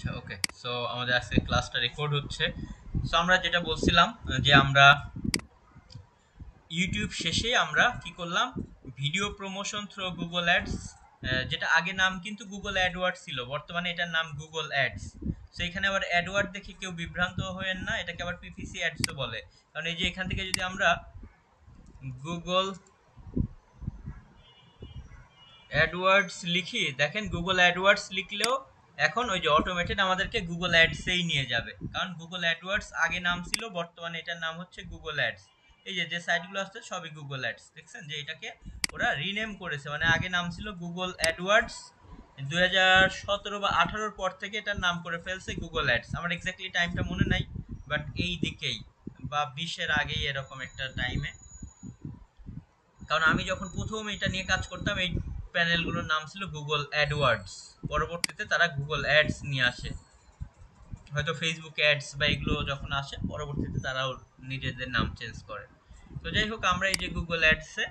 আচ্ছা, ওকে। সো আমাদের আজকে ক্লাসটা রেকর্ড হচ্ছে। সো আমরা যেটা বলছিলাম যে আমরা ইউটিউব শেষে আমরা কি করলাম, video promotion through Google ads, যেটা আগে নাম কিন্তু গুগল অ্যাডওয়ার্ড ছিল, বর্তমানে এটার নাম গুগল অ্যাডস। সো এখানে আবার অ্যাডওয়ার্ড দেখে কেউ বিভ্রান্ত হয়েন না, এটাকে আবার পিপিসি অ্যাডসও বলে। কারণ এই যে এখান থেকে যদি আমরা গুগল অ্যাডওয়ার্ডস লিখি, দেখেন গুগল অ্যাডওয়ার্ডস লিখলেও এখন ওই যে অটোমেটেড আমাদেরকে গুগল অ্যাডসেই নিয়ে যাবে, কারণ গুগল অ্যাডওয়ার্ডস আগে নাম ছিল, বর্তমানে এটার নাম হচ্ছে গুগল অ্যাডস। এই যে যে সাইটগুলো আসছে সবই গুগল অ্যাডস, দেখছেন যে এটাকে ওরা রিনেম করেছে, মানে আগে নাম ছিল গুগল অ্যাডওয়ার্ডস, 2017 বা 18-র পর থেকে এটার নাম করে ফেলছে গুগল অ্যাডস। আমার এক্স্যাক্টলি টাইমটা মনে নাই, বাট এই দিকেই বা 20-এর আগেই এরকম একটা টাইমে। কারণ আমি যখন প্রথম এটা নিয়ে কাজ করতাম, এই প্যানেলগুলোর নাম ছিল গুগল অ্যাডওয়ার্ডস, পরবর্তীতে তারা গুগল অ্যাডস নিয়ে আসে, হয়তো ফেসবুক অ্যাডস বা এগুলো যখন আসে পরবর্তীতে তারাও নিজেদের নাম চেঞ্জ করে। তো যাই হোক, আমরা এই যে গুগল অ্যাডসে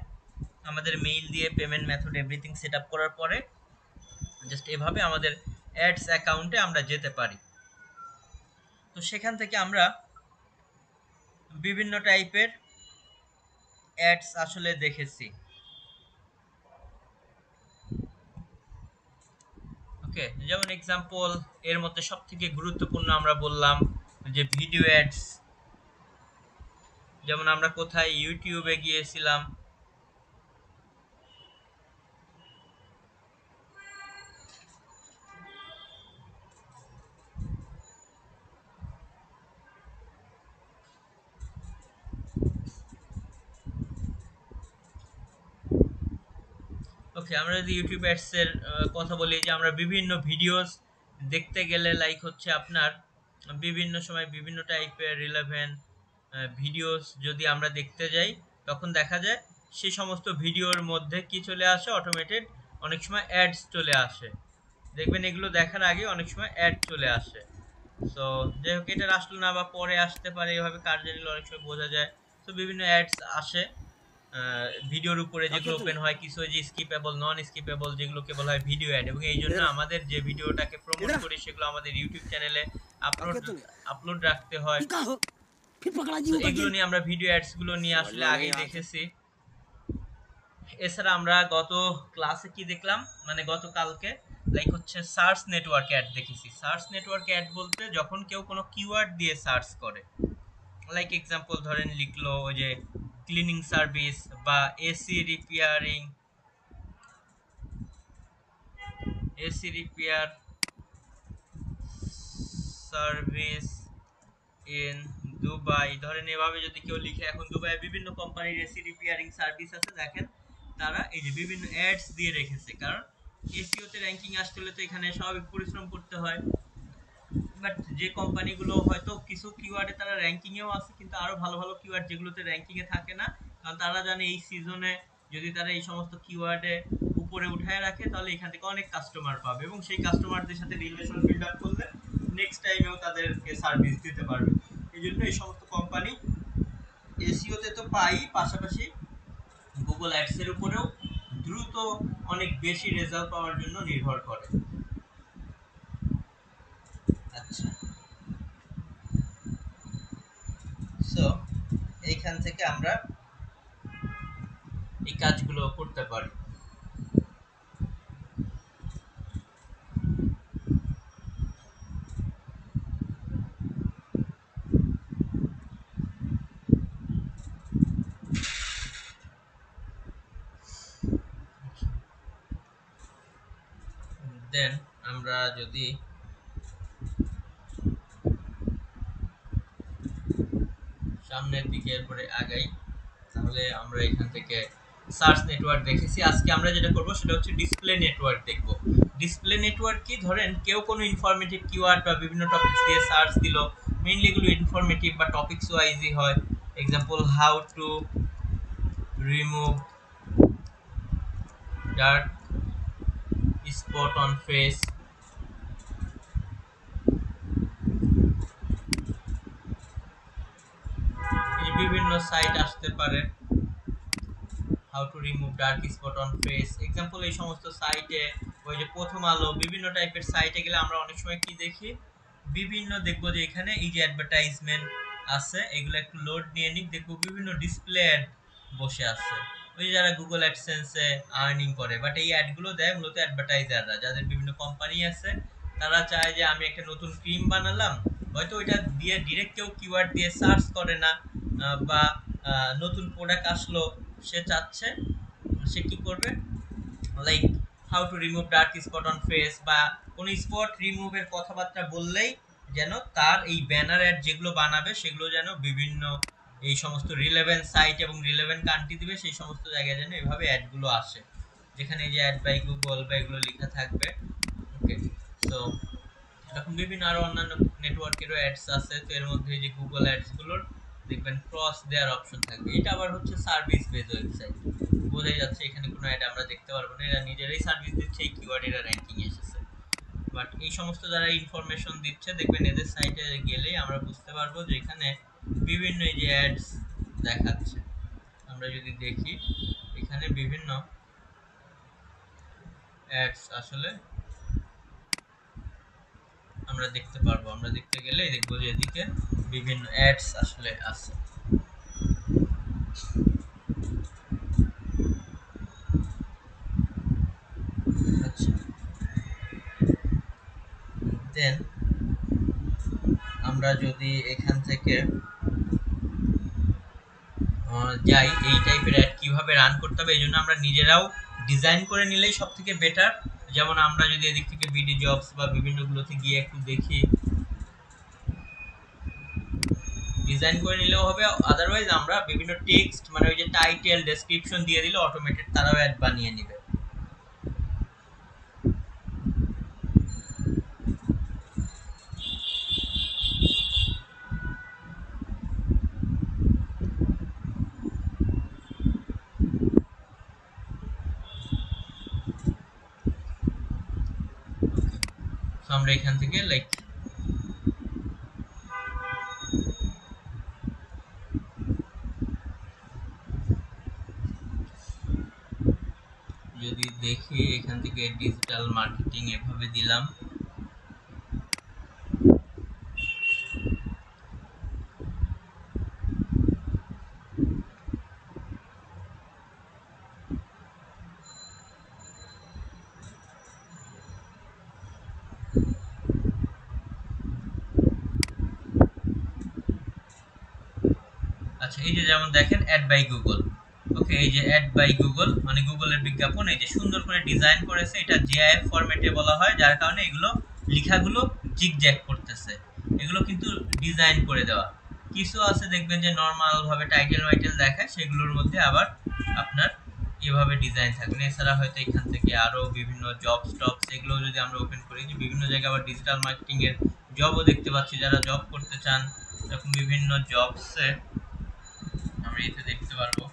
আমাদের মেইল দিয়ে payment method everything set up করার পরে জাস্ট এভাবে আমাদের অ্যাডস অ্যাকাউন্টে আমরা যেতে পারি। তো সেখান থেকে আমরা বিভিন্ন টাইপের অ্যাডস আসলে দেখেছি। ওকে, যেমন এক্সাম্পল এর মধ্যে সবথেকে গুরুত্বপূর্ণ আমরা বললাম যে ভিডিও অ্যাডস। যেমন আমরা কোথায় ইউটিউবে গিয়েছিলাম, ওকে আমরা যদি ইউটিউব অ্যাডস এর কথা বলি, যে আমরা বিভিন্ন ভিডিওস দেখতে গেলে লাইক হচ্ছে আপনার বিভিন্ন সময় বিভিন্ন টাইপের রিলেভেন্ট ভিডিওস যদি আমরা দেখতে যাই, তখন দেখা যায় সেই সমস্ত ভিডিওর মধ্যে কি চলে আসে, অটোমেটেড অনেক সময় অ্যাডস চলে আসে। দেখবেন এগুলো দেখার আগে অনেক সময় অ্যাড চলে আসে। সো যাই হোক, এটা আসলো না বা পরে আসতে পারে, এভাবে কার্যকরী অনেক সময় বোঝা যায়। তো বিভিন্ন অ্যাডস আসে ভিডিওর উপরে, যেগুলো ওপেন হয় কিছু যে স্কিপেবল, নন স্কিপেবল, যেগুলোকে বলা হয় ভিডিও অ্যাড। এবং এই জন্য আমাদের যে ভিডিওটাকে প্রমোট করি সেগুলো আমাদের ইউটিউব চ্যানেলে আপলোড আপলোড রাখতে হয়। তো এগুলো নিয়ে আমরা ভিডিও অ্যাডস গুলো নিয়ে আসলে আগেই দেখেছি। এছাড়া আমরা গত ক্লাসে কি দেখলাম, মানে গতকালকে লাইক হচ্ছে সার্চ নেটওয়ার্ক অ্যাড দেখেছি। সার্চ নেটওয়ার্ক অ্যাড বলতে যখন কেউ কোনো কিওয়ার্ড দিয়ে সার্চ করে, লাইক এক্সাম্পল ধরেন লিখলো ওই যে ক্লিনিং সার্ভিস বা AC repair service in Dubai, ধরেন এভাবে যদি কেউ লিখে, এখন দুবাইয়ে বিভিন্ন কোম্পানির এসি রিপেয়ারিং সার্ভিস আছে, দেখেন তারা এই যে বিভিন্ন অ্যাডস দিয়ে রেখেছে, কারণ এসইও তে র্যাঙ্কিং আসতে হলে তো এখানে স্বাভাবিক পরিশ্রম করতে হয়। বাট যে কোম্পানিগুলো হয়তো কিছু কিওয়ার্ডে তারা র্যাঙ্কিং এও আছে, কিন্তু আরো ভালো ভালো কিওয়ার্ড যেগুলোতে র্যাঙ্কিং এ থাকে না, কারণ তারা জানে এই সিজনে যদি তারা এই সমস্ত কিওয়ার্ডে উপরে উঠায় রাখে তাহলে এখান থেকে অনেক কাস্টমার পাবে, এবং সেই কাস্টমারদের সাথে রিলেশন বিল্ড আপ করলে নেক্সট টাইমেও তাদেরকে সার্ভিস দিতে পারবে। এই জন্য এই সমস্ত কোম্পানি এসইও তে তো পাই, পাশাপাশি গুগল অ্যাডস এর উপরেও দ্রুত অনেক বেশি রেজাল্ট পাওয়ার জন্য নির্ভর করে। আচ্ছা, সো এইখান থেকে আমরা এই কাজগুলো করতে পারি। দেন আমরা যদি সামনের দিকে এরপরে আগাই, তাহলে আমরা এখান থেকে সার্চ নেটওয়ার্ক দেখেছি। আজকে আমরা যেটা করব সেটা হচ্ছে ডিসপ্লে নেটওয়ার্ক দেখব। ডিসপ্লে নেটওয়ার্ক কি, ধরেন কেউ কোনো ইনফরমেটিভ কিওয়ার্ড বা বিভিন্ন টপিকস দিয়ে সার্চ দিল, মেইনলি এগুলো ইনফরমেটিভ বা টপিকস ওয়াইজই হয়। Example, how to remove dark spot on face, বিভিন্ন সাইট আসতে পারে। How to remove dark spot on face example, এই সমস্ত সাইটে ওই যে প্রথম আলো বিভিন্ন টাইপের সাইটে গেলে আমরা অনেক সময় কি দেখি, বিভিন্ন দেখবো যে এখানে এই যে অ্যাডভার্টাইজমেন্ট আছে, এগুলো একটু লোড নিয়ে নিক, দেখবো বিভিন্ন ডিসপ্লে অ্যাড বসে আছে। ওই যারা গুগল অ্যাডসেন্সে আর্নিং করে, বাট এই অ্যাডগুলো দেয় মূলত অ্যাডভার্টাইজাররা, যাদের বিভিন্ন কোম্পানি আছে। তারা চায় যে আমি একটা নতুন ক্রিম বানালাম, হয়তো ওইটা দিয়ে ডিরেক্ট কেউ কিওয়ার্ড দিয়ে সার্চ করে না, বা নতুন প্রোডাক্ট আসলো, সে চাচ্ছে, সে কি করবে, like how to remove dark spot on face, বা কোন স্পট রিমুভের কথাবার্তা বললেই যেন তার এই ব্যানার অ্যাড যেগুলো বানাবে সেগুলো যেন বিভিন্ন এই সমস্ত রিলেভেন্ট সাইট এবং রিলেভেন্ট কান্ট্রি দিবে, সেই সমস্ত জায়গায় যেন এভাবে অ্যাডগুলো আসে, যেখানে এই যে অ্যাড বাই গুগল বা এগুলো লেখা থাকবে। ওকে, তো এরকম বিভিন্ন আরো অন্যান্য নেটওয়ার্কেরও অ্যাডস আছে। তো এর মধ্যে যে গুগল অ্যাডস গুলোর দেখবেন ক্রস দেওয়ার অপশন থাকবে। এটা আবার হচ্ছে সার্ভিস বেজ ওয়েবসাইট, বোঝাই যাচ্ছে এখানে কোনো অ্যাড আমরা দেখতে পারবো না, এরা নিজেরাই সার্ভিস দিচ্ছে, এই কিওয়ার্ড এরা র্যাঙ্কিং এসেছে। বাট এই সমস্ত যারা ইনফরমেশন দিচ্ছে দেখবেন এদের সাইটে গেলেই আমরা বুঝতে পারবো যে এখানে বিভিন্ন এই যে অ্যাডস দেখাচ্ছে। আমরা যদি দেখি এখানে বিভিন্ন অ্যাডস আসলে আমরা দেখতে পারবো, আমরা দেখতে গেলে দেখবো যে এদিকে বিভিন্ন অ্যাডস আসলে আছে। আচ্ছা, দেন আমরা যদি এখান থেকে যাই এই টাইপের অ্যাড কিভাবে রান করতে হবে, এই জন্য আমরা নিজেরাও ডিজাইন করে নিলেই সব থেকে বেটার। যেমন আমরা যদি এদিক থেকে বিডি জবস বা বিভিন্নগুলোতে গিয়ে একটু দেখি, ডিজাইন করে নিলেও হবে, আদারওয়াইজ আমরা বিভিন্ন টেক্সট মানে ওই যে টাইটেল ডেসক্রিপশন দিয়ে দিলে অটোমেটেড তারাও অ্যাড বানিয়ে নেবে। আমরা এখান থেকে লাইক যদি দেখি এখান থেকে ডিজিটাল মার্কেটিং এভাবে দিলাম, আচ্ছা এই যে যেমন দেখেন অ্যাড বাই গুগল। ওকে, এই যে অ্যাড বাই গুগল মানে গুগলের বিজ্ঞাপন, এই যে সুন্দর করে ডিজাইন করেছে, এটা জিআইএফ ফরম্যাটে বলা হয়, যার কারণে এগুলো লেখাগুলো জিগজ্যাগ করতেছে, এগুলো কিন্তু ডিজাইন করে দেওয়া। কিছু আছে দেখবেন যে নর্মাল ভাবে টাইটেল ওয়াইটেল দেখায়, সেগুলোর মধ্যে আবার আপনার এভাবে ডিজাইন থাকবে। এছাড়া হয়তো এখান থেকে আরো বিভিন্ন জব স্টপস এগুলো যদি আমরা ওপেন করি, যে বিভিন্ন জায়গায় আবার ডিজিটাল মার্কেটিং এর জবও দেখতে পাচ্ছি, যারা জব করতে চান এরকম বিভিন্ন জবসে আমরা এতে দেখতে পারবো।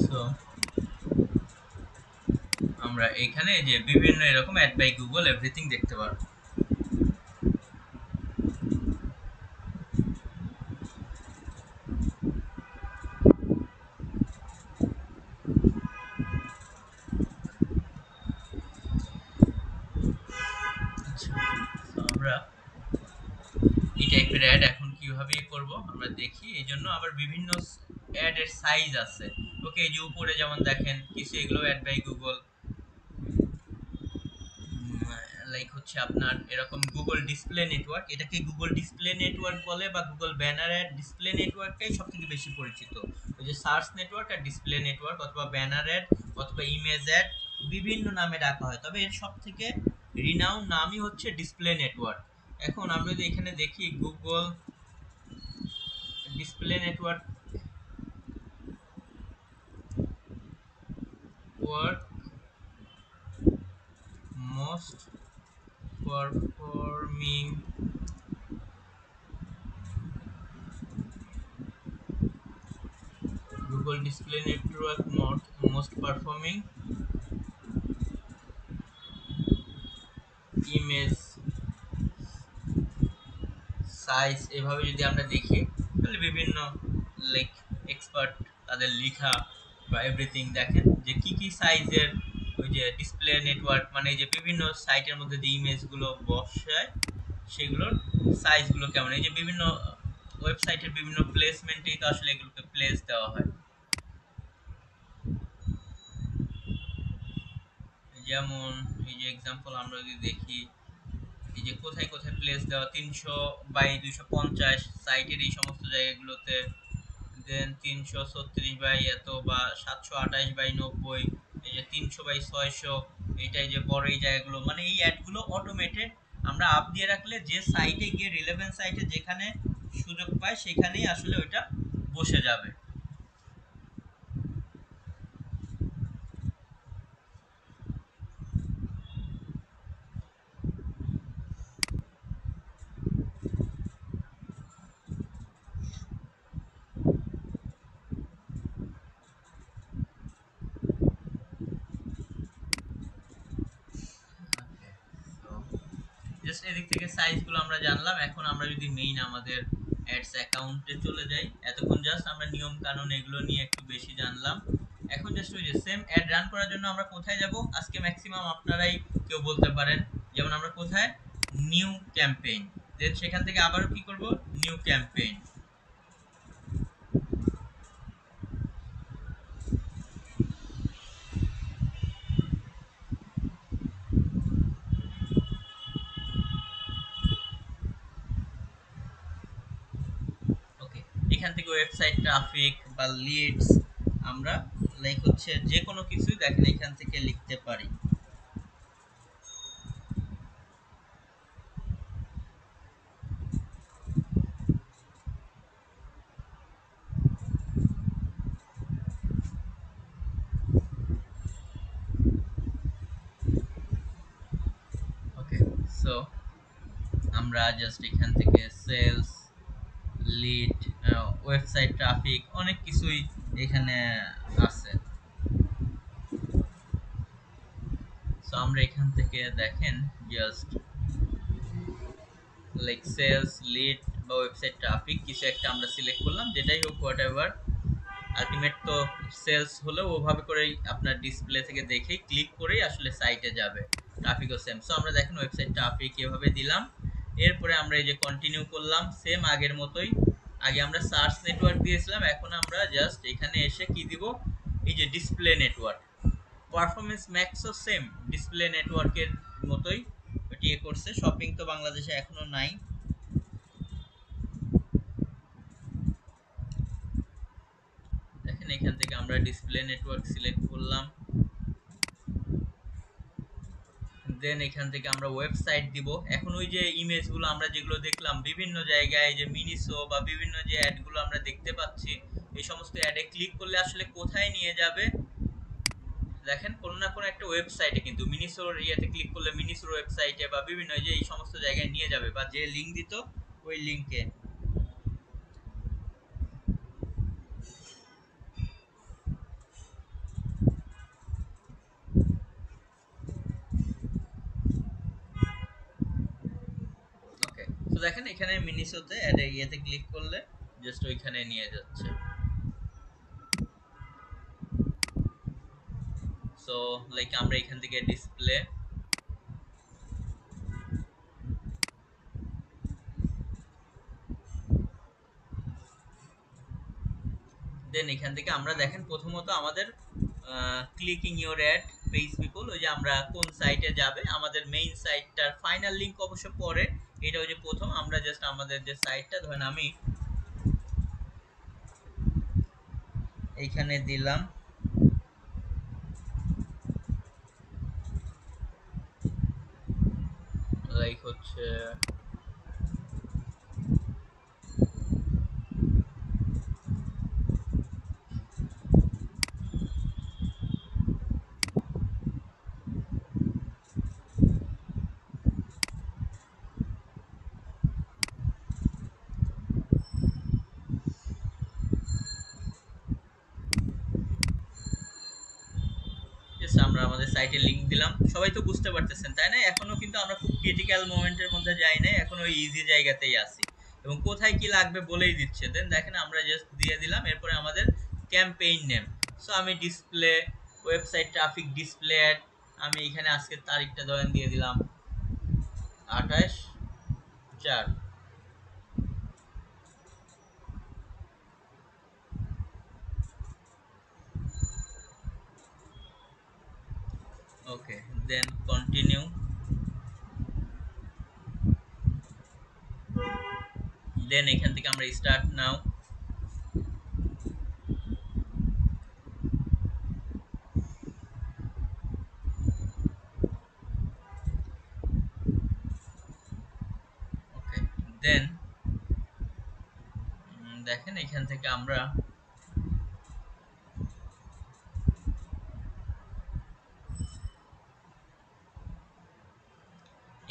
সো আমরা এখানে যে বিভিন্ন এরকম অ্যাড বাই গুগল এভরিথিং দেখতে পারবো। আচ্ছা, তো আমরা এই টাইপের অ্যাড এখন কিভাবে করব আমরা দেখি। এই জন্য আবার বিভিন্ন অ্যাড এর সাইজ আছে। ওকে, এই যে উপরে যেমন দেখেন কিছু এগুলো অ্যাড বাই গুগল, লাইক হচ্ছে আপনার এরকম গুগল ডিসপ্লে নেটওয়ার্ক, এটাকে গুগল ডিসপ্লে নেটওয়ার্ক বলে, বা গুগল ব্যানার অ্যাড ডিসপ্লে নেটওয়ার্কটাই সব থেকে বেশি পরিচিত। ওই যে সার্চ নেটওয়ার্ক আর ডিসপ্লে নেটওয়ার্ক অথবা ব্যানার অ্যাড অথবা ইমেজ অ্যাড বিভিন্ন নামে ডাকা হয়, তবে এর সব থেকে রিনাউন নামই হচ্ছে ডিসপ্লে নেটওয়ার্ক। এখন আমরা যদি এখানে দেখি Google display network work most performing Google Display Network most performing image size, এভাবে যদি আমরা দেখি তাহলে বিভিন্ন লাইক এক্সপার্ট তাদের লেখা বা এভরিথিং দেখেন যে কি কি সাইজের ওই যে ডিসপ্লে নেটওয়ার্ক মানে যে বিভিন্ন সাইটের মধ্যে যে ইমেজগুলো বসায় সেগুলোর সাইজগুলো কেমন, এই যে বিভিন্ন ওয়েবসাইটের বিভিন্ন প্লেসমেন্টেই তো আসলে এগুলোকে প্লেস দেওয়া হয়। যেমন এই যে এক্সাম্পল আমরা যদি দেখি এই যে কোথায় কোথায় প্লেস দেওয়া 300/250 সাইটের এই সমস্ত জায়গাগুলোতে, দেন 336 এত বা 728/90, এই যে 300/600, এইটাই যে বড় এই জায়গাগুলো মানে এই অ্যাডগুলো অটোমেটেড আমরা আপ দিয়ে রাখলে যে সাইটে গিয়ে রিলেভেন্ট সাইটে যেখানে সুযোগ পায় সেখানেই আসলে ওইটা বসে যাবে। জাস্ট এদিক থেকে সাইজগুলো আমরা জানলাম। এখন আমরা যদি মেইন আমাদের অ্যাডস অ্যাকাউন্টে চলে যাই, এতক্ষণ জাস্ট আমরা নিয়ম কানুন এগুলো নিয়ে একটু বেশি জানলাম। এখন জাস্ট ওই যে সেম অ্যাড রান করার জন্য আমরা কোথায় যাব আজকে ম্যাক্সিমাম আপনারাই কেউ বলতে পারেন, যেমন আমরা কোথায় নিউ ক্যাম্পেইন, দেন সেখান থেকে আবারও কি করব নিউ ক্যাম্পেইন। ওকে, এখান থেকে ওয়েবসাইট ট্রাফিক বা লিডস আমরা লাইক হচ্ছে যে কোনো কিছুই দেখেন এখান থেকে লিখতে পারি। ওকে, সো আমরা জাস্ট এখান থেকে সেলস, লিড, ওয়েবসাইট ট্রাফিক অনেক কিছুই এখানে আছে। সো আমরা এখান থেকে দেখেন জাস্ট লাইক সেলস, লিড বা ওয়েবসাইট ট্রাফিক কিছু একটা আমরা সিলেক্ট করলাম, যেটাই হোক হোয়াট এভার, আলটিমেট তো সেলস হলেও ওভাবে করেই আপনার ডিসপ্লে থেকে দেখেই ক্লিক করেই আসলে সাইটে যাবে। ট্রাফিকও সেম। সো আমরা দেখেন ওয়েবসাইট ট্রাফিক এভাবে দিলাম, এরপরে আমরা এই যে কন্টিনিউ করলাম সেম আগের মতোই। আগে আমরা সার্চ নেটওয়ার্ক দিয়েছিলাম, এখন আমরা জাস্ট এখানে এসে কি দিব এই যে ডিসপ্লে নেটওয়ার্ক। পারফরমেন্স ম্যাক্সও সেম ডিসপ্লে নেটওয়ার্কের মতোই ওটি এ করছে। শপিং তো বাংলাদেশে এখনো নাই। দেখেন এখান থেকে আমরা ডিসপ্লে নেটওয়ার্ক সিলেক্ট করলাম, দেন এখান থেকে আমরা ওয়েবসাইট দিব। এখন ওই যে ইমেজগুলো আমরা যেগুলো দেখলাম বিভিন্ন জায়গায় যে মিনিসো বা বিভিন্ন যে অ্যাডগুলো আমরা দেখতে পাচ্ছি, এই সমস্ত অ্যাডে ক্লিক করলে আসলে কোথায় নিয়ে যাবে দেখেন কোনো না কোনো একটা ওয়েবসাইটে, কিন্তু মিনিসোর ইয়েতে ক্লিক করলে মিনিসোর ওয়েবসাইটে বা বিভিন্ন যে এই সমস্ত জায়গায় নিয়ে যাবে বা যে লিঙ্ক দিত ওই লিঙ্কে। ওকে, তো দেখেন এখানে মিনিসোতে অ্যাডে ইয়েতে ক্লিক করলে জাস্ট ওইখানে নিয়ে যাচ্ছে। সো লাইক আমরা এখান থেকে ডিসপ্লে, দেন এখান থেকে আমরা দেখেন প্রথমত আমাদের clicking your ad page people, ওই যে আমরা কোন সাইটে যাবে আমাদের মেইন সাইটটার ফাইনাল লিংক অবশ্য পরে, এটা ওই যে প্রথম আমরা জাস্ট আমাদের যে সাইটটা ধরেন আমি এইখানে দিলাম লাইক হচ্ছে সাইটে লিংক দিলাম, সবাই তো বুঝতে পারতেছেন তাই না? এখনো কিন্তু আমরা খুব ক্রিটিক্যাল মোমেন্টের মধ্যে যাই নাই, এখন ওই ইজি জায়গাতেই আছি এবং কোথায় কি লাগবে বলেই দিচ্ছে। দেন দেখেন আমরা জাস্ট দিয়ে দিলাম, এরপরে আমাদের ক্যাম্পেইন নেম। সো আমি display, website traffic, display ad, আমি এখানে আজকের তারিখটা ধরেন দিয়ে দিলাম 28/4। ওকে, দেন কন্টিনিউ। দেন এখান থেকে আমরা স্টার্ট নাও। ওকে, দেন দেখেন এখান থেকে আমরা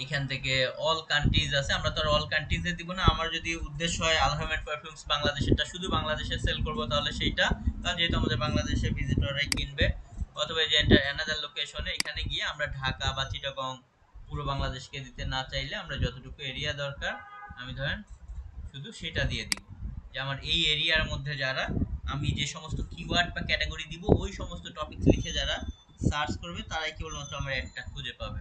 এখান থেকে অল কান্ট্রিজ আছে, আমরা তো আর অল কান্ট্রিজে দিব না। আমার যদি উদ্দেশ্য হয় আলহামেড পারফিউমস বাংলাদেশেরটা শুধু বাংলাদেশে সেল করব তাহলে সেইটা, কারণ যেহেতু আমাদের বাংলাদেশে ভিজিটররাই কিনবে। অথবা যে অ্যানাদার লোকেশনে এখানে গিয়ে আমরা ঢাকা বা চিটাগং পুরো বাংলাদেশকে দিতে না চাইলে আমরা যতটুকু এরিয়া দরকার আমি ধরেন শুধু সেটা দিয়ে দিব, যে আমার এই এরিয়ার মধ্যে যারা আমি যে সমস্ত কিওয়ার্ড বা ক্যাটাগরি দিব ওই সমস্ত টপিকস লিখে যারা সার্চ করবে তারাই কেবলমাত্র আমার অ্যাডটা খুঁজে পাবে।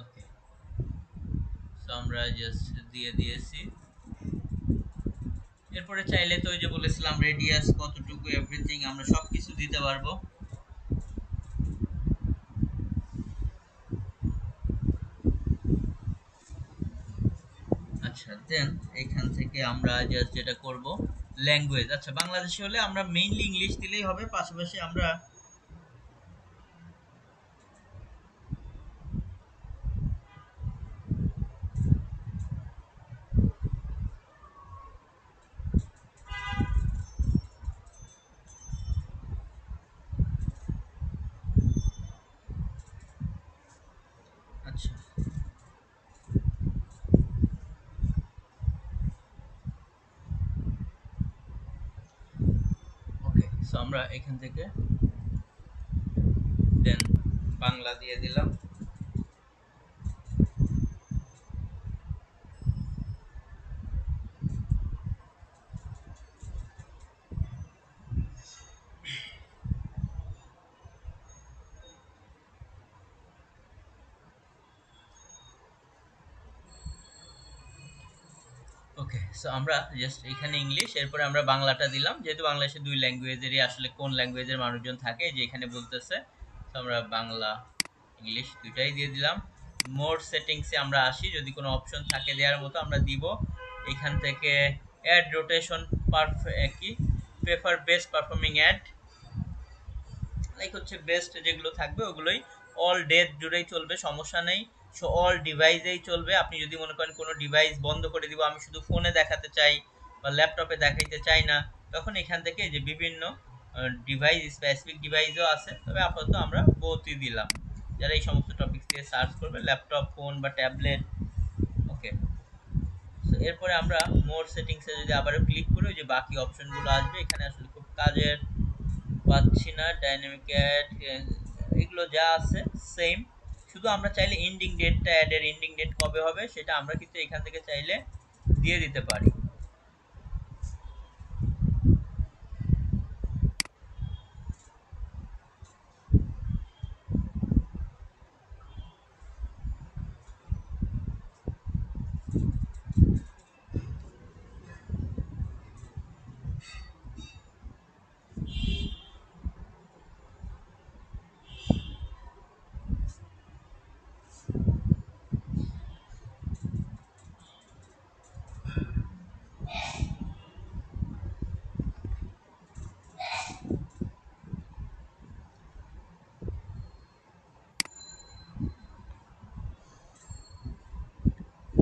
ওকে, সো আমরা জাস্ট দিয়ে দিয়েছি। এরপরে চাইলে তো ওই যে বলেছিলাম রেডিয়াস কতটুকু এভরিথিং আমরা সবকিছু দিতে পারবো। আচ্ছা, দেন এখান থেকে আমরা জাস্ট যেটা করব ল্যাঙ্গুয়েজ। আচ্ছা, বাংলাদেশে হলে আমরা মেইনলি ইংলিশ দিলেই হবে, পাশাপাশি আমরা আচ্ছা ওকে, সো আমরা এখান থেকে দেন বাংলা দিয়ে দিলাম। ওকে, সো আমরা জাস্ট এখানে ইংলিশ, এরপরে আমরা বাংলাটা দিলাম, যেহেতু বাংলাদেশে দুই ল্যাঙ্গুয়েজেরই আসলে কোন ল্যাঙ্গুয়েজের মানুষজন থাকে যে এখানে বলতেছে। তো আমরা বাংলা ইংলিশ দুইটাই দিয়ে দিলাম। মোর সেটিংসে আমরা আসি, যদি কোনো অপশন থাকে দেওয়ার মতো আমরা দিব। এখান থেকে অ্যাড রোটেশন কি prefer best performing ad, like হচ্ছে বেস্ট যেগুলো থাকবে ওগুলোই অল ডে জুড়েই চলবে, সমস্যা নেই। সো অল ডিভাইসেই চলবে। আপনি যদি মনে করেন কোনো ডিভাইস বন্ধ করে দিব, আমি শুধু ফোনে দেখাতে চাই বা ল্যাপটপে দেখাইতে চাই না, তখন এখান থেকে যে বিভিন্ন ডিভাইস, স্পেসিফিক ডিভাইসও আছে, তবে আপাতত আমরা বোথই দিলাম যারা এই সমস্ত টপিক দিয়ে সার্চ করবে, ল্যাপটপ, ফোন বা ট্যাবলেট। ওকে, সো এরপরে আমরা মোর সেটিংসে যদি আবারও ক্লিক করি, ওই যে বাকি অপশনগুলো আসবে, এখানে আসলে খুব কাজের পাচ্ছি না। ডাইনামিক অ্যাড এগুলো যা আছে সেম, শুধু আমরা চাইলে এন্ডিং ডেটটা, অ্যাডের এন্ডিং ডেট কবে হবে সেটা আমরা কিন্তু এখান থেকে চাইলে দিয়ে দিতে পারি।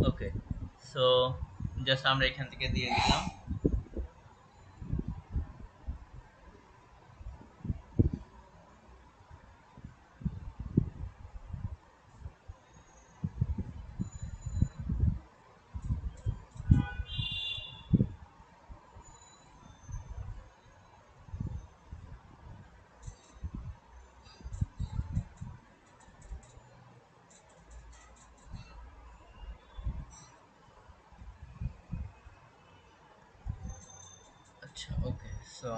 ওকে, সো জাস্ট আমরা এখান থেকে দিয়ে দিলাম। আচ্ছা ওকে, সো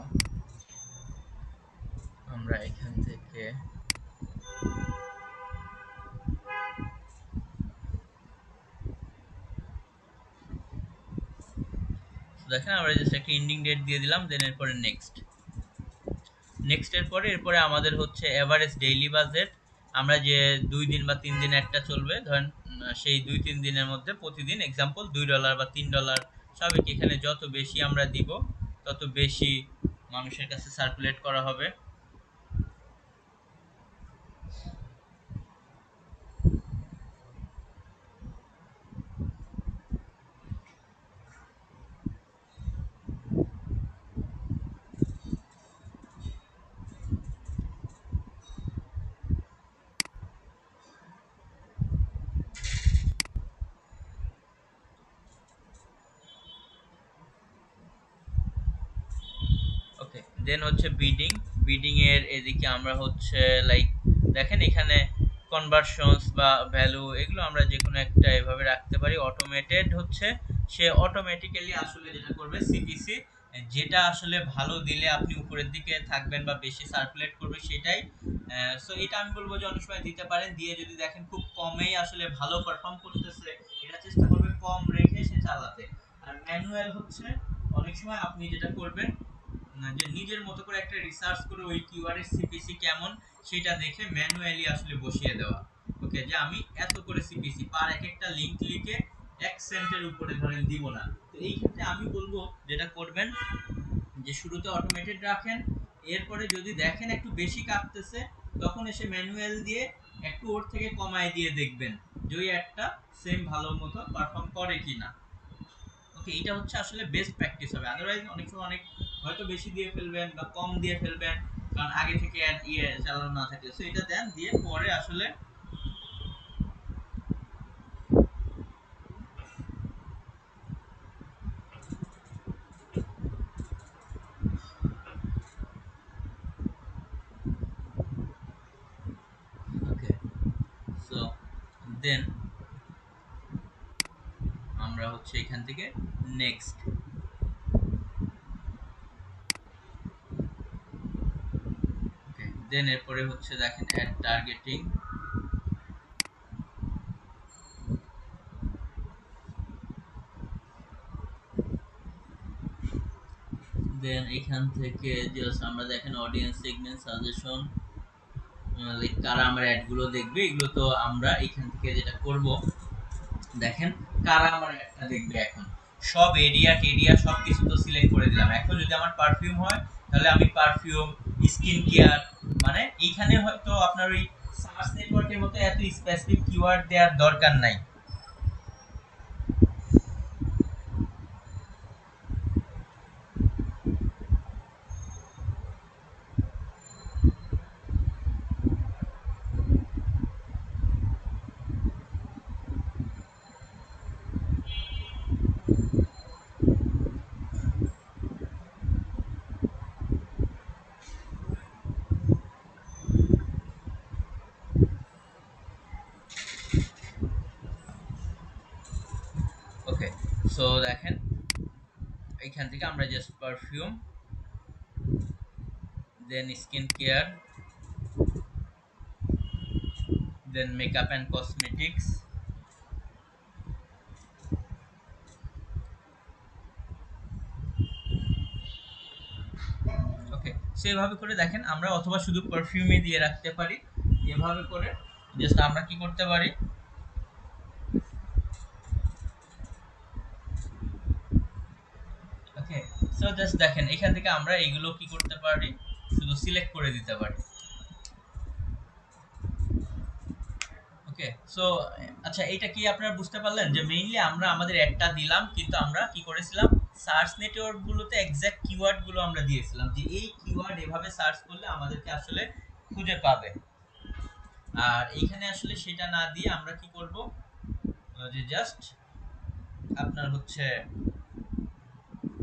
আমরা এখান থেকে দেখেন আমরা জাস্ট একটা এন্ডিং ডেট দিয়ে দিলাম, দেন এরপরে নেক্সট। নেক্সট এরপরে আমাদের হচ্ছে এভারেজ ডেইলি বাজেট। আমরা যে 2 দিন বা 3 দিন একটা চলবে ধরেন, সেই 2-3 দিনের মধ্যে প্রতিদিন এক্সাম্পল $2 বা $3 স্বাভাবিক, এখানে যত বেশি আমরা দিব তত বেশি মানুষের কাছে সার্কুলেট করা হবে। ওকে, দেন হচ্ছে বিডিং। বিডিং এর এদিকে আমরা হচ্ছে লাইক দেখেন এখানে কনভার্সনস বা ভ্যালু এগুলো আমরা যে কোনো একটা এভাবে রাখতে পারি। অটোমেটেড হচ্ছে সে অটোমেটিক্যালি আসলে যেটা করবে সিপিসি, যেটা আসলে ভালো দিলে আপনি উপরের দিকে থাকবেন বা বেশি সার্কুলেট করবে সেটাই। সো এটা আমি বলবো যে অনেক সময় দিতে পারেন, দিয়ে যদি দেখেন খুব কমেই আসলে ভালো পারফর্ম করতেছে, এটা চেষ্টা করবে কম রেখে সে চালাতে। আর ম্যানুয়াল হচ্ছে অনেক সময় আপনি যেটা করবেন যে নিজের মতো করে একটা রিসার্চ করে ওই কিওয়ার্ডের সিপিসি কেমন সেটা দেখে ম্যানুয়ালি আসলে বসিয়ে দেওয়া। ওকে, যে আমি এত করে সিপিসি পার এক একটা লিংক লিখে 1 সেন্টের উপরে ধরেন দিব না। তো এই ক্ষেত্রে আমি বলবো যেটা করবেন যে শুরুতে অটোমেটেড রাখেন, এরপরে যদি দেখেন একটু বেশি কাটতেছে তখন এসে ম্যানুয়াল দিয়ে একটু ওর থেকে কমায় দিয়ে দেখবেন যে ওই একটা সেম ভালো মতো পারফর্ম করে কিনা। ওকে, এটা হচ্ছে আসলে বেস্ট প্র্যাকটিস হবে। আদারওয়াইজ অনেক সময় অনেক হয়তো বেশি দিয়ে ফেলবেন বা কম দিয়ে ফেলবেন, কারণ আগে থেকে অ্যাড চালানো না থাকলে। সো এটা দেন, দিয়ে পরে আসলে ওকে, সো দেন আমরা হচ্ছে এখান থেকে নেক্সট। ওকে, দেন এরপরে হচ্ছে দেখেন অ্যাড টার্গেটিং। দেন এখান থেকে জাস্ট আমরা দেখেন অডিয়েন্স সেগমেন্ট সাজেশন, লাইক কারা আমার অ্যাডগুলো দেখবে, এগুলো তো আমরা এখান থেকে যেটা করব দেখেন কারা আমার অ্যাডটা দেখবে। এখন সব এরিয়া টেরিয়া সব কিছু তো সিলেক্ট করে দিলাম। এখন যদি আমার পারফিউম হয় তাহলে আমি পারফিউম, স্কিন কেয়ার, মানে এইখানে হয়তো আপনার ওই সার্চ নেটওয়ার্কের মতো এত স্পেসিফিক কিওয়ার্ড দেওয়ার দরকার নাই। ওকে, সো দেখেন এইখান থেকে আমরা just perfume, then skin care, then makeup and cosmetics. Okay, so এভাবে করে দেখেন আমরা অথবা শুধু পারফিউমে দিয়ে রাখতে পারি। এভাবে করে জাস্ট আমরা কি করতে পারি, ওকে, সো জাস্ট দেখেন এখান থেকে আমরা এইগুলো কি করতে পারি, শুধু সিলেক্ট করে দিতে পারি। ওকে, সো আচ্ছা এটা কি আপনারা বুঝতে পারলেন যে মেইনলি আমরা আমাদের একটা দিলাম কিন্তু আমরা কি করেছিলাম, সার্চ নেটওয়ার্ক গুলোতে এক্সাক্ট কিওয়ার্ড গুলো আমরা দিয়েছিলাম যে এই কিওয়ার্ড এভাবে সার্চ করলে আমাদেরকে আসলে খুঁজে পাবে। আর এইখানে আসলে সেটা না দিয়ে আমরা কি করব, যে জাস্ট আপনার হচ্ছে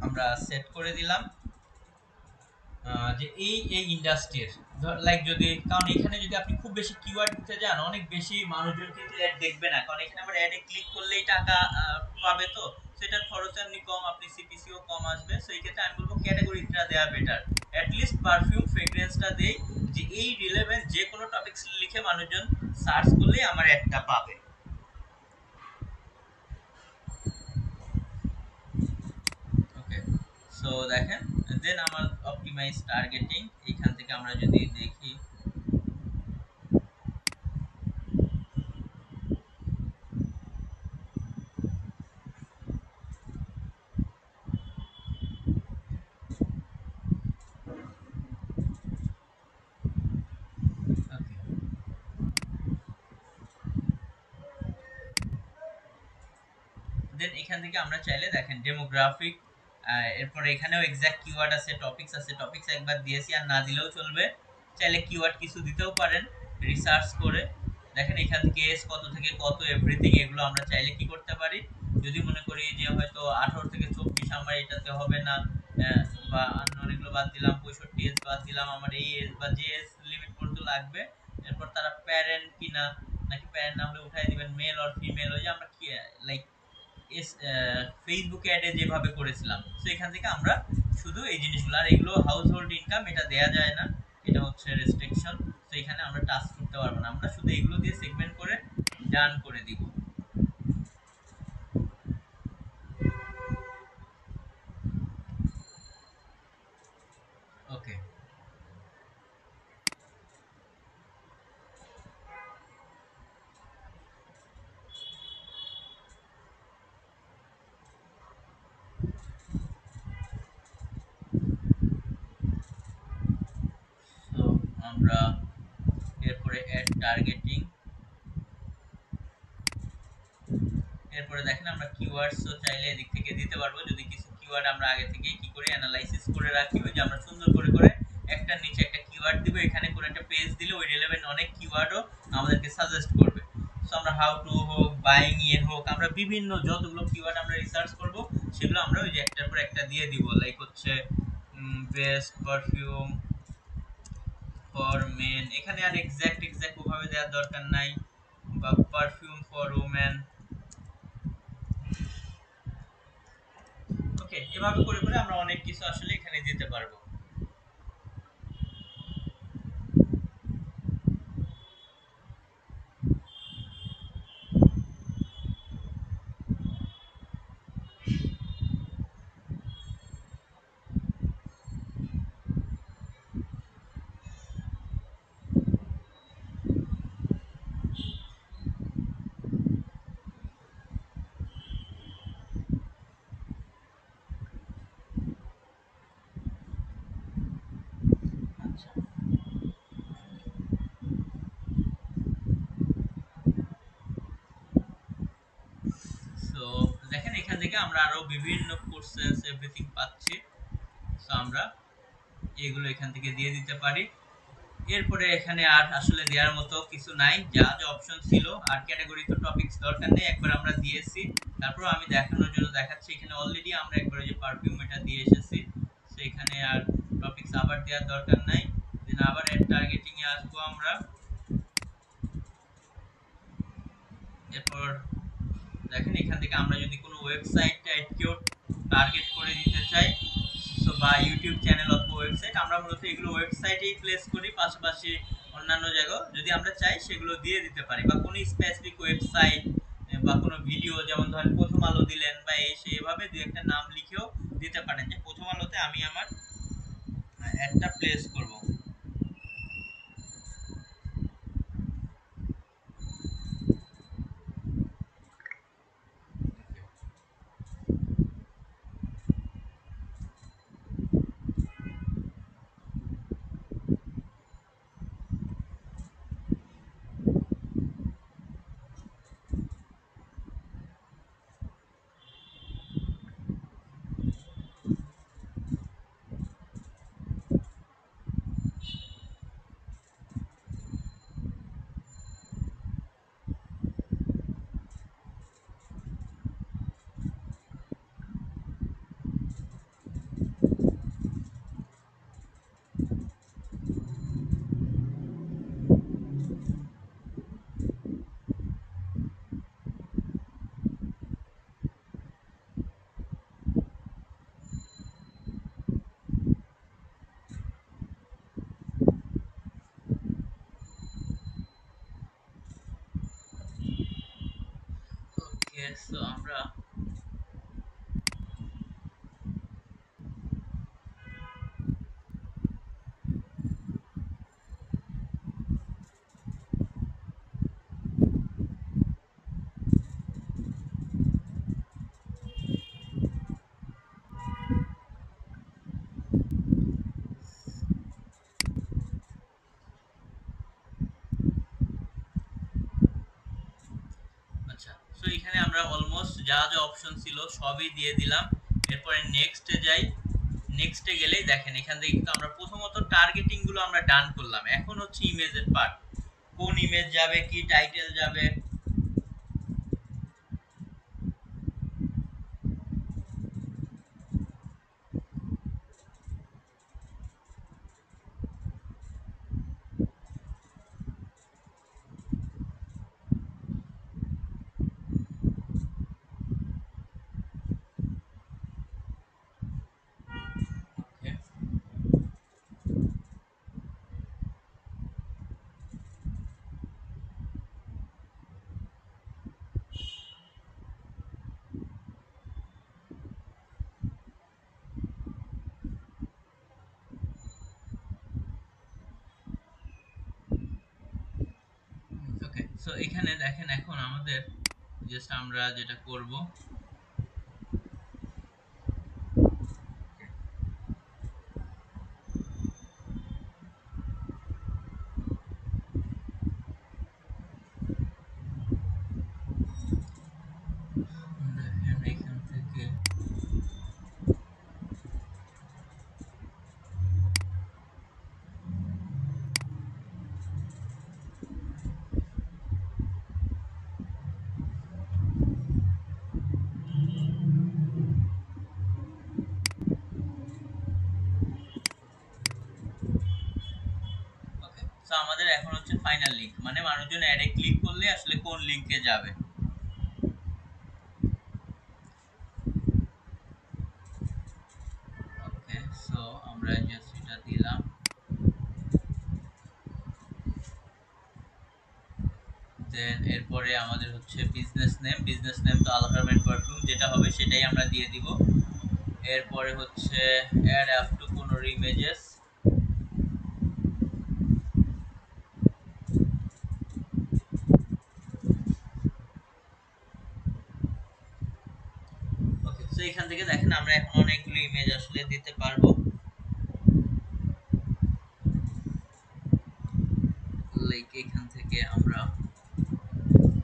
আমরা সেট করে দিলাম যে এই এই ইন্ডাস্ট্রির লাইক যদি, কারণ এখানে যদি আপনি খুব বেশি কিওয়ার্ড দিতে যান অনেক বেশি মানুষজন কিন্তু অ্যাড দেখবে না, কারণ এখানে আমরা অ্যাডে ক্লিক করলেই টাকা পাবে। তো সেটার খরচ এমনি কম, আপনি সিপিসিও কম আসবে। সো এই ক্ষেত্রে আমি বলবো ক্যাটাগরিটা দেওয়া বেটার। অ্যাট লিস্ট পারফিউম ফ্রেগ্রেন্সটা দেই, যে এই রিলেভেন্ট যে কোনো টপিকস লিখে মানুষজন সার্চ করলেই আমার একটা পাবে। ওকে, সো দেখেন, দেন আমার অপটিমাইজ টার্গেটিং, এখান থেকে আমরা যদি দেখি, ওকে, দেন এখান থেকে আমরা চাইলে দেখেন ডেমোগ্রাফিক, এরপরে এখানেও এক্সাক্ট কিওয়ার্ড আছে, টপিকস আছে, টপিকস একবার দিয়েছি, আর না দিলেও চলবে। চাইলে কিওয়ার্ড কিছু দিতেও পারেন রিসার্চ করে। দেখেন এখান থেকে এজ কত থেকে কত এভরিথিং, এগুলো আমরা চাইলে কি করতে পারি, যদি মনে করি যে হয়তো 18 থেকে 24 আমার এটাতে হবে না, আহ, বা অনেকগুলো বাদ দিলাম, 65 এজ বাদ দিলাম, আমার এই এজ বা যে এজ লিমিট পর্যন্ত লাগবে। এরপর তারা প্যারেন্ট কিনা, নাকি প্যারেন্ট না হলে উঠাই দিবেন মেল অর ফিমেল, ওই যে আমরা কি লাইক ফেসবুক অ্যাডে যেভাবে করেছিলাম। তো এখান থেকে আমরা শুধু এই জিনিসগুলো, আর এগুলো হাউস হোল্ড ইনকাম এটা দেয়া যায় না, এটা হচ্ছে রেস্ট্রিকশন। তো এখানে আমরা টাচ করতে পারবো না, আমরা শুধু এগুলো দিয়ে সেগমেন্ট করে ডান করে দিব। ওকে, তো আমরা এরপরে অ্যাড টার্গেটিং, এরপরে দেখেন আমরা কিওয়ার্ডসও চাইলে এদিক থেকে দিতে পারবো, যদি কিছু কিওয়ার্ড আমরা আগে থেকে কি করে অ্যানালাইসিস করে রাখি, ওই যে আমরা সুন্দর করে করে একটার নিচে একটা কিওয়ার্ড দিব, এখানে কোনো একটা পেজ দিলে ওই রিলেভেন্ট অনেক কিওয়ার্ডও আমাদেরকে সাজেস্ট করবে। সো আমরা হাউ টু হোক, বাইং ইয়ে হোক, আমরা বিভিন্ন যতগুলো কিওয়ার্ড আমরা রিসার্চ করব সেগুলো আমরা ওই যে একটার পর একটা দিয়ে দিব, লাইক হচ্ছে বেস্ট পারফিউম ফর মেন, এখানে আর এক্সাক্ট ওভাবে দেওয়ার দরকার নাই, বা পারফিউম ফর ওমেন। ওকে, এভাবে করে করে আমরা অনেক কিছু আসলে এখানে দিতে পারবো। আচ্ছা, সো দেখেন এখান থেকে আমরা আরো বিভিন্ন কোর্সেস এভরিথিং পাচ্ছি। সো আমরা এগুলো এখান থেকে দিয়ে দিতে পারি। এরপরে এখানে আর আসলে দেওয়ার মতো কিছু নাই, যা যা অপশন ছিল, আর ক্যাটাগরি তো টপিকস দরকার নেই, একবার আমরা দিয়েছি। তারপর আমি দেখানোর জন্য দেখাচ্ছি, এখানে অলরেডি আমরা একবার যে পারফিউম এটা দিয়ে এসেছি, সো এখানে আর টপিকস আবার দেওয়ার দরকার নাই। দেন আবার এড টার্গেটিং এ আসবো আমরা। এরপর দেখেন এখান থেকে আমরা যদি কোনো ওয়েবসাইট টাইপকেও টার্গেট করে দিতে চাই, সো বা ইউটিউব চ্যানেল অথবা ওয়েবসাইট, আমরা মূলত এগুলো ওয়েবসাইটেই প্লেস করি, পাশাপাশি অন্যান্য জায়গায় যদি আমরা চাই সেগুলো দিয়ে দিতে পারি, বা কোনো স্পেসিফিক ওয়েবসাইট বা কোনো ভিডিও, যেমন ধরেন প্রথম আলো দিলেন বা এই সে, এভাবে দু একটা নাম লিখেও দিতে পারেন, যে প্রথম আলোতে আমি আমার একটা প্লেস করব। সো আমরা আচ্ছা, সো এখানে আমরা অলমোস্ট যা যা অপশন ছিল সবই দিয়ে দিলাম। এরপরে নেক্সটে যাই। নেক্সটে গেলেই দেখেন এখান থেকে কিন্তু আমরা প্রথমত টার্গেটিং গুলো আমরা ডান করলাম। এখন হচ্ছে ইমেজের পার্ট, কোন ইমেজ যাবে, কি টাইটেল যাবে। ওকে, সো এখানে দেখেন এখন আমাদের জাস্ট আমরা যেটা করব, দেখেন এখান থেকে ওকে, সো আমাদের এখন হচ্ছে ফাইনাল লিংক, মানে মানুষজন অ্যাডে ক্লিক করলে আসলে কোন লিংকে যাবে। ওকে, সো আমরা জাস্ট এটা দিলাম। দেন এরপরে আমাদের হচ্ছে বিজনেস নেম তো আলফাবেট পারফিউম যেটা হবে সেটাই আমরা দিয়ে দিব। এরপরে হচ্ছে add up to 15 images. Okay, so এখান থেকে দেখেন আমরা এখন অনেকগুলো ইমেজ আসলে দিতে পারবো। লাইক এখান থেকে আমরা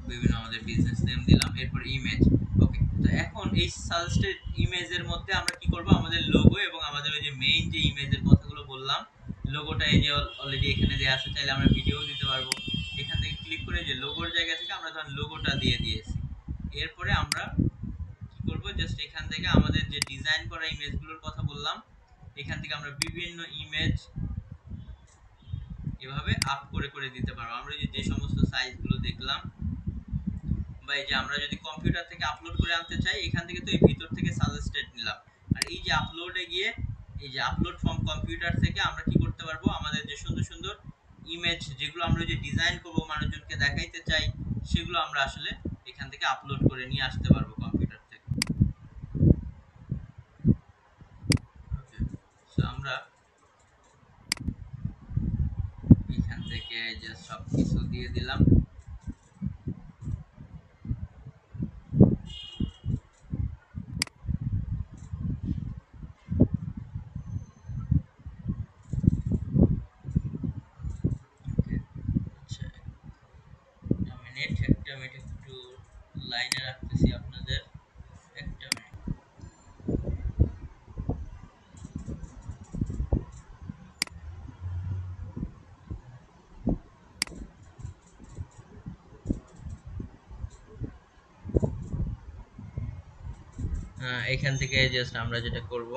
বিভিন্ন আমাদের বিজনেস নেম দিলাম, এরপর ইমেজ। ওকে, তো এখন এই সাজেস্টেড ইমেজের মধ্যে আমরা কি করব, আমাদের লোগো এবং আমাদের ওই যে মেইন যে ইমেজের কথাগুলো বললাম, লোগোটা এই যে অলরেডি এখানে দেয়া আছে, চাইলে আমরা ভিডিও দিতে পারবো। এখান থেকে ক্লিক করে যে লোগোর জায়গা থেকে আমরা ধরুন লোগোটা দিয়ে দিয়েছি। এরপরে আমরা কি করব, জাস্ট এখান থেকে আমাদের যে ডিজাইন করা ইমেজগুলোর কথা বললাম, এখান থেকে আমরা বিভিন্ন ইমেজ এভাবে আপ করে করে দিতে পারবো। আমরা যে সমস্ত সাইজগুলো দেখলাম, বা এই যে আমরা যদি কম্পিউটার থেকে আপলোড করে আনতে চাই, এখান থেকে তো এই ভিতর থেকে সাজেস্টেড নিলাম। আর এই যে আপলোডে গিয়ে এই যে আপলোড ফ্রম কম্পিউটার থেকে আমরা কি করতে পারবো, আমাদের যে সুন্দর সুন্দর ইমেজ যেগুলো আমরা যে ডিজাইন করব মানুষজনকে দেখাইতে চাই, সেগুলো আমরা আসলে এখান থেকে আপলোড করে নিয়ে আসতে পারবো কম্পিউটার থেকে। ওকে, সো আমরা এখান থেকে জাস্ট সব কিছু দিয়ে দিলাম। একটা মিনিট একটু লাইনে রাখতেছি আপনাদের, একটা মিনিট। এখান থেকে জাস্ট আমরা যেটা করব,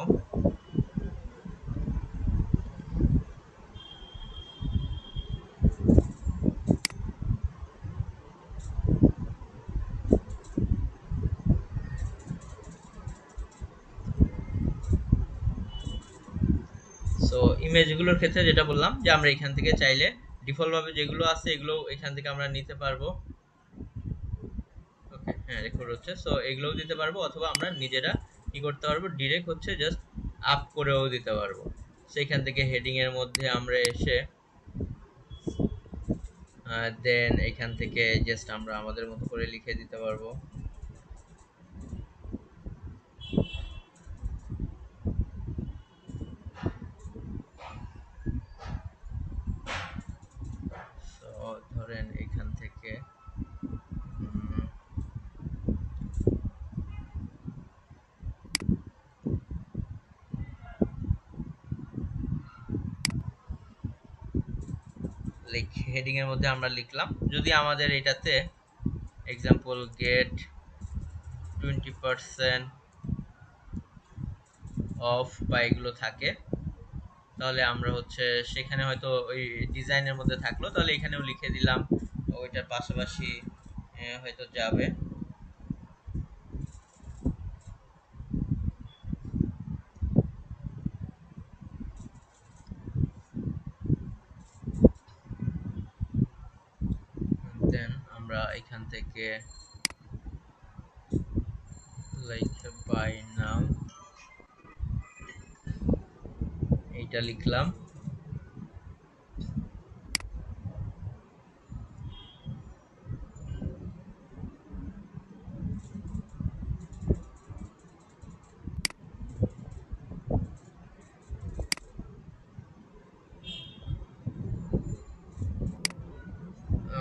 সো ইমেজগুলোর ক্ষেত্রে যেটা বললাম যে আমরা এখান থেকে চাইলে ডিফল্ট ভাবে যেগুলো আছে এগুলো এখান থেকে আমরা নিতে পারবো। ওকে, হ্যাঁ রেকর্ড হচ্ছে, সো এগুলোও দিতে পারবো, অথবা আমরা নিজেরা কি করতে পারবো, ডিরেক্ট হচ্ছে জাস্ট আপ করেও দিতে পারবো। সেখান থেকে হেডিং এর মধ্যে আমরা এসে দেন এখান থেকে জাস্ট আমরা আমাদের মতো করে লিখে দিতে পারবো। তো ধরেন এখান থেকে হেডিং এর মধ্যে আমরা লিখলাম, যদি আমাদের এটাতে এক্সাম্পল গেট 20% অফ বা এগুলো থাকে, তাহলে আমরা হচ্ছে সেখানে হয়তো ওই ডিজাইনের মধ্যে থাকলো, তাহলে এখানেও লিখে দিলাম, ওইটার পাশাপাশি হয়তো যাবে। দেন আমরা এখান থেকে লাইক বাই নাও এইটা লিখলাম।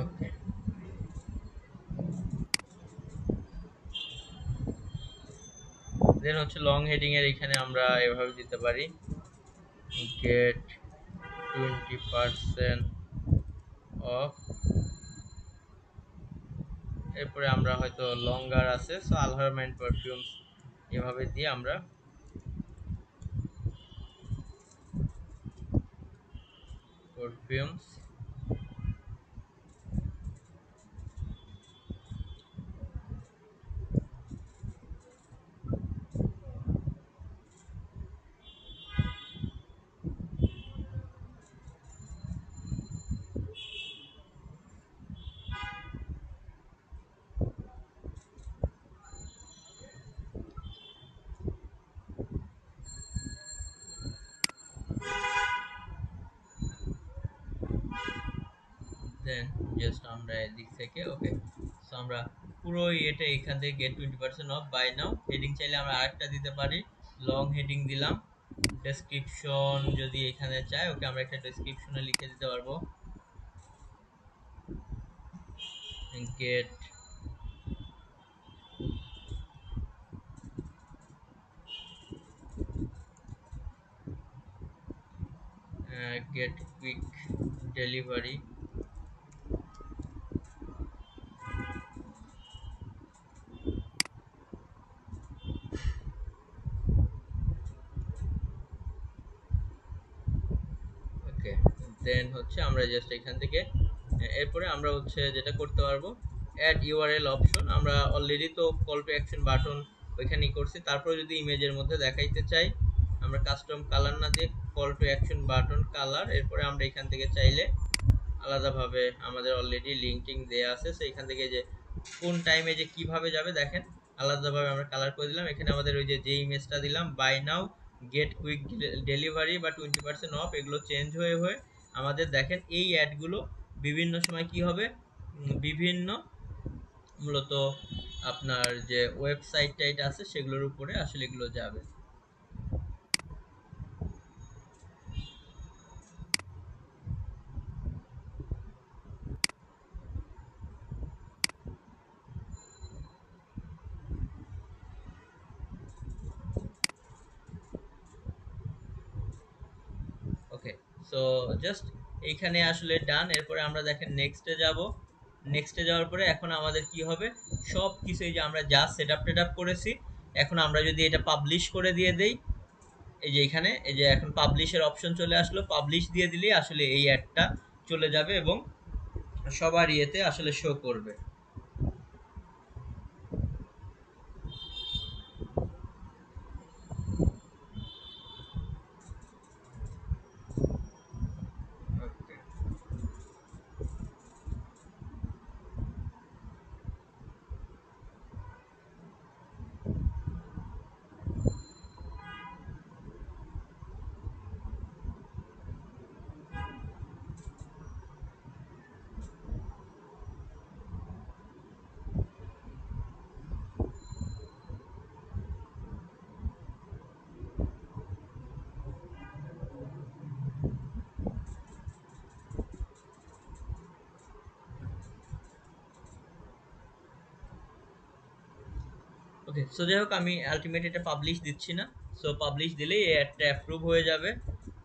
ওকে, দেন হচ্ছে লং হেডিং এর এখানে আমরা এভাবে দিতে পারি, গেট 20% অফ, এরপরে আমরা হয়তো লঙ্গার আছে সো আলহারম্যান পারফিউমস এভাবে দিয়ে আমরা পারফিউমস দেন জাস্ট আমরা এদিক থেকে ওকে, সো আমরা পুরো এটা এখান থেকে get 20% off buy now heading চাইলে আমরা আরেকটা দিতে পারি, লং হেডিং দিলাম। ডেসক্রিপশন যদি এখানে চাই, ওকে আমরা একটা ডেসক্রিপশনে লিখে দিতে পারবো, গেট গেট কুইক ডেলিভারি। ওকে, দেন হচ্ছে আমরা জাস্ট এখান থেকে এরপরে আমরা হচ্ছে যেটা করতে পারবো, অ্যাড ইউআরএল অপশন, আমরা অলরেডি তো কল টু অ্যাকশন বাটন ওইখানেই করছি, তারপরে যদি ইমেজের মধ্যে দেখাইতে চাই আমরা কাস্টম কালার না দিয়ে call to action button colour, এরপরে আমরা এখান থেকে চাইলে আলাদাভাবে আমাদের অলরেডি লিঙ্কিং দেয়া আছে, সো এখান থেকে যে কোন টাইমে যে কিভাবে যাবে দেখেন আলাদাভাবে আমরা কালার করে দিলাম। এখানে আমাদের ওই যে ইমেজটা দিলাম buy now get quick delivery বা 20% অফ, এগুলো চেঞ্জ হয়ে হয়ে আমাদের দেখেন এই অ্যাডগুলো বিভিন্ন সময় কি হবে, বিভিন্ন মূলত আপনার যে ওয়েবসাইট টাইট আছে সেগুলোর উপরে আসলে এগুলো যাবে। ওকে, সো জাস্ট এইখানে আসলে ডান, এরপরে আমরা দেখেন নেক্সটে যাব। নেক্সটে যাওয়ার পরে এখন আমাদের কি হবে, সব কিছু এই যে আমরা যা সেটআপ টেটআপ করেছি, এখন আমরা যদি এটা পাবলিশ করে দিয়ে দেই, এই যে এখানে এই যে এখন পাবলিশের অপশন চলে আসলো, পাবলিশ দিয়ে দিলেই আসলে এই অ্যাডটা চলে যাবে এবং সবার ইয়েতে আসলে শো করবে। ওকে, সো যাই হোক, আমি আলটিমেট এটা পাবলিশ দিচ্ছি না। সো পাবলিশ দিলেই এই অ্যাডটা অ্যাপ্রুভ হয়ে যাবে।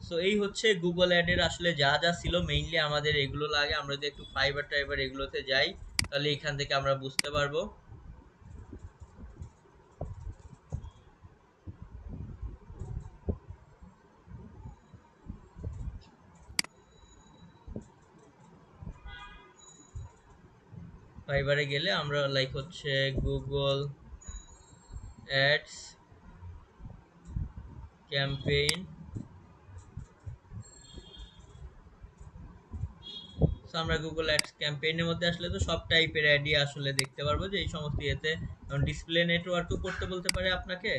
সো এই হচ্ছে গুগল অ্যাডের আসলে যা যা ছিল, মেইনলি আমাদের এগুলো লাগে। আমরা যদি একটু ফাইবার টাইবার এগুলোতে যাই, তাহলে এখান থেকে আমরা বুঝতে পারবো। ফাইবারে গেলে আমরা লাইক হচ্ছে গুগল অ্যাডস ক্যাম্পেইন। সো আমরা গুগল অ্যাডস ক্যাম্পেইনের মধ্যে আসলে তো সব টাইপের অ্যাডই আসলে দেখতে পারবো, যে এই সমস্ত ইয়েতে ডিসপ্লে নেটওয়ার্কও করতে বলতে পারে আপনাকে,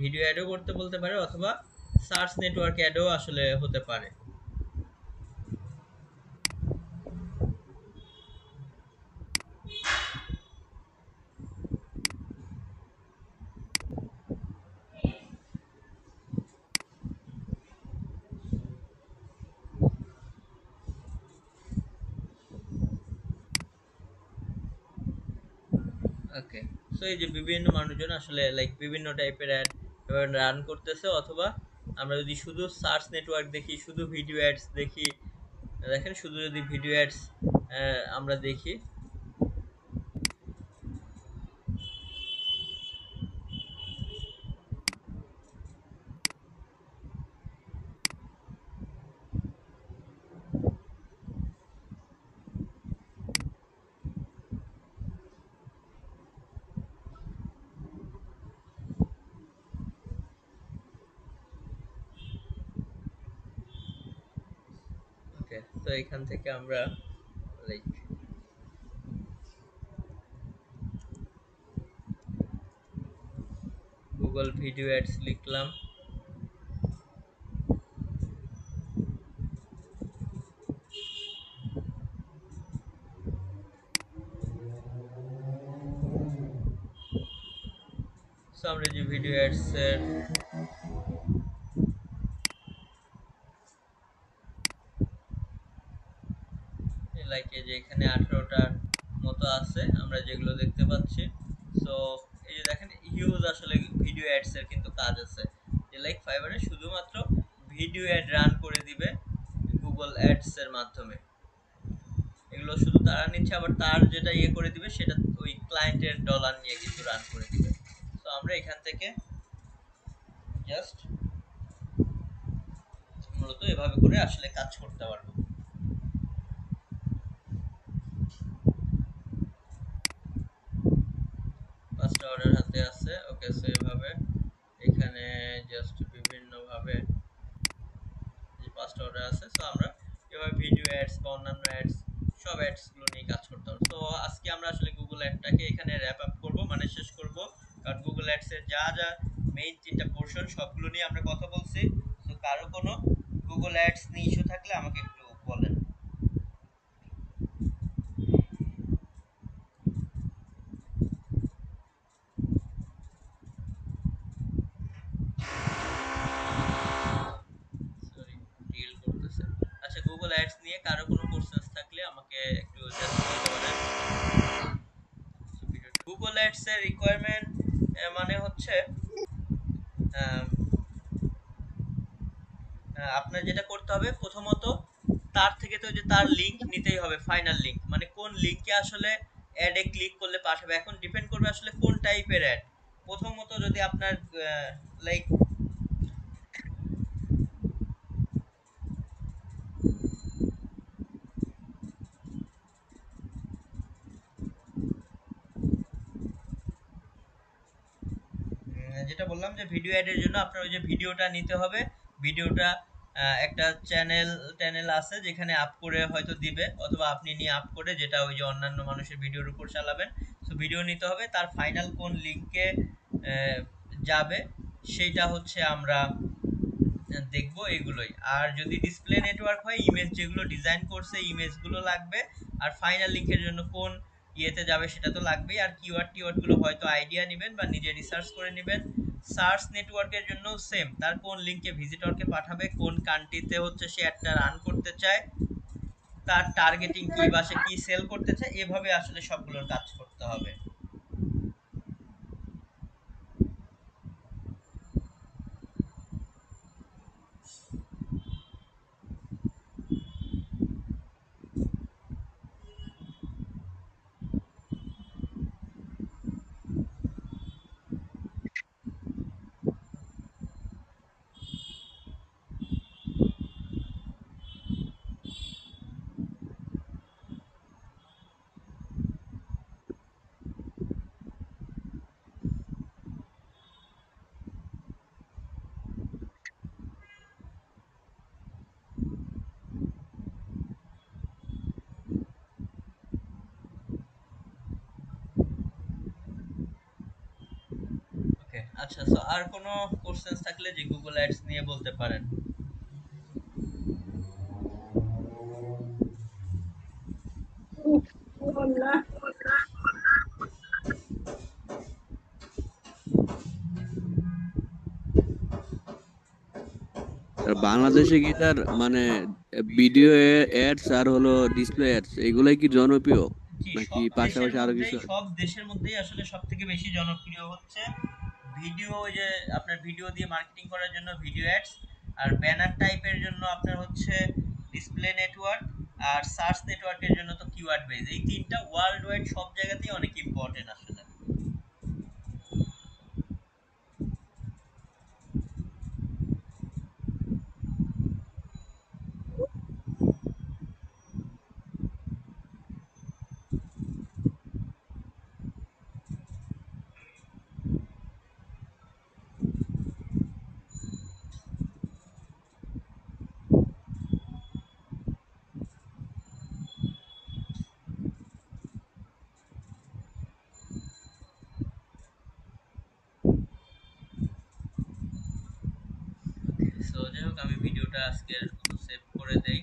ভিডিও অ্যাডও করতে বলতে পারে, অথবা সার্চ নেটওয়ার্ক অ্যাডও আসলে হতে পারে। ওকে, সো এই যে বিভিন্ন মানুষজন আসলে লাইক বিভিন্ন টাইপের অ্যাড রান করতেছে, অথবা আমরা যদি শুধু সার্চ নেটওয়ার্ক দেখি, শুধু ভিডিও অ্যাডস দেখি, দেখেন শুধু যদি ভিডিও অ্যাডস আমরা দেখি, ওকে, তো এখান থেকে আমরা লাইক গুগল ভিডিও অ্যাডস লিখলাম। সো আমরা যে ভিডিও অ্যাডস এর লাইক এই যে এখানে 18টার মতো আছে আমরা যেগুলো দেখতে পাচ্ছি। সো এই যে দেখেন হিউজ আসলে ভিডিও অ্যাডস এর কিন্তু কাজ আছে, যে লাইক ফাইবারে শুধুমাত্র ভিডিও অ্যাড রান করে দিবে গুগল অ্যাডস এর মাধ্যমে। এগুলো শুধু তারা নিচ্ছে, আবার তার যেটা ইয়ে করে দিবে সেটা ওই ক্লায়েন্টের ডলার নিয়ে কিন্তু রান করে দিবে। তো আমরা এখান থেকে জাস্ট মূলত এভাবে করে আসলে কাজ করতে পারবো। পাঁচটা অর্ডার হাতে আছে। ওকে, সো এভাবে এখানে জাস্ট বিভিন্ন ভাবে যে পাঁচটা অর্ডার আছে, সো আমরা এভাবে ভিডিও অ্যাডস বা অন্যান্য অ্যাডস, সব অ্যাডস গুলো নিয়ে কাজ করতে পারবো। তো আজকে আমরা আসলে গুগল অ্যাডটাকে এখানে র্যাপ আপ করব, মানে শেষ করব, কারণ গুগল অ্যাডস এর যা যা মেইন তিনটা পোর্শন সবগুলো নিয়ে আমরা কথা বলছি। তো কারো কোনো গুগল অ্যাডস নিয়ে ইস্যু থাকলে আমাকে একটু বলেন। সরি, ডিল করতেছে। আচ্ছা, গুগল অ্যাডস নিয়ে কারো কোনো কোশ্চেনস থাকলে আমাকে একটু জাস্ট বলতে পারেন। গুগল অ্যাডস এর রিকোয়ারমেন্ট মানে হচ্ছে আহ, আপনার যেটা করতে হবে প্রথমত, তার থেকে তো যে তার লিংক নিতেই হবে, ফাইনাল লিংক, মানে কোন লিংকে আসলে অ্যাডে ক্লিক করলে পাঠাবে। এখন ডিপেন্ড করবে আসলে কোন টাইপের অ্যাড। প্রথমত যদি আপনার লাইক যেটা বললাম যে ভিডিও অ্যাডের জন্য আপনার ওই যে ভিডিওটা নিতে হবে। ভিডিওটা একটা চ্যানেল ট্যানেল আছে যেখানে আপ করে হয়তো দিবে, অথবা আপনি নিয়ে আপ করে, যেটা ওই যে অন্যান্য মানুষের ভিডিওর উপর চালাবেন। সো ভিডিও নিতে হবে, তার ফাইনাল কোন লিংকে যাবে সেইটা হচ্ছে আমরা দেখবো, এগুলোই। আর যদি ডিসপ্লে নেটওয়ার্ক হয়, ইমেজ যেগুলো ডিজাইন করছে ইমেজগুলো লাগবে। আর ফাইনাল লিংকের জন্য কোন ইয়েতে যাবে সেটা তো লাগবেই। আর কিওয়ার্ড টিওয়ার্ড গুলো হয়তো আইডিয়া নেবেন বা নিজে রিসার্চ করে নেবেন। সার্চ নেটওয়ার্কের জন্য সেম, তার কোন লিংকে ভিজিটরকে পাঠাবে, কোন কান্ট্রিতে হচ্ছে সে একটা রান করতে চায়, তার টার্গেটিং কি বা সে কি সেল করতে চায়, এভাবে আসলে সবগুলোর কাজ করতে হবে। আচ্ছা, সো আর কোনো কোশ্চেন থাকলে যে গুগল অ্যাডস নিয়ে বলতে পারেন। আর বাংলাদেশে কি তার মানে ভিডিও অ্যাডস আর হলো ডিসপ্লে অ্যাডস এগুলাই কি জনপ্রিয়, জি, নাকি পাশাপাশি আরো কিছু? সব দেশের মধ্যেই আসলে সবথেকে বেশি জনপ্রিয় হচ্ছে ভিডিও, যে আপনার ভিডিও দিয়ে মার্কেটিং করার জন্য ভিডিও অ্যাডস, আর ব্যানার টাইপের জন্য আপনার হচ্ছে ডিসপ্লে নেটওয়ার্ক, আর সার্চ নেটওয়ার্কের জন্য তো কিওয়ার্ড বেজ। এই তিনটা ওয়ার্ল্ড ওয়াইড সব জায়গাতেই অনেক ইম্পর্টেন্ট আসলে। সো যাই হোক, আমি ভিডিওটা আজকের মতো সেভ করে দেই।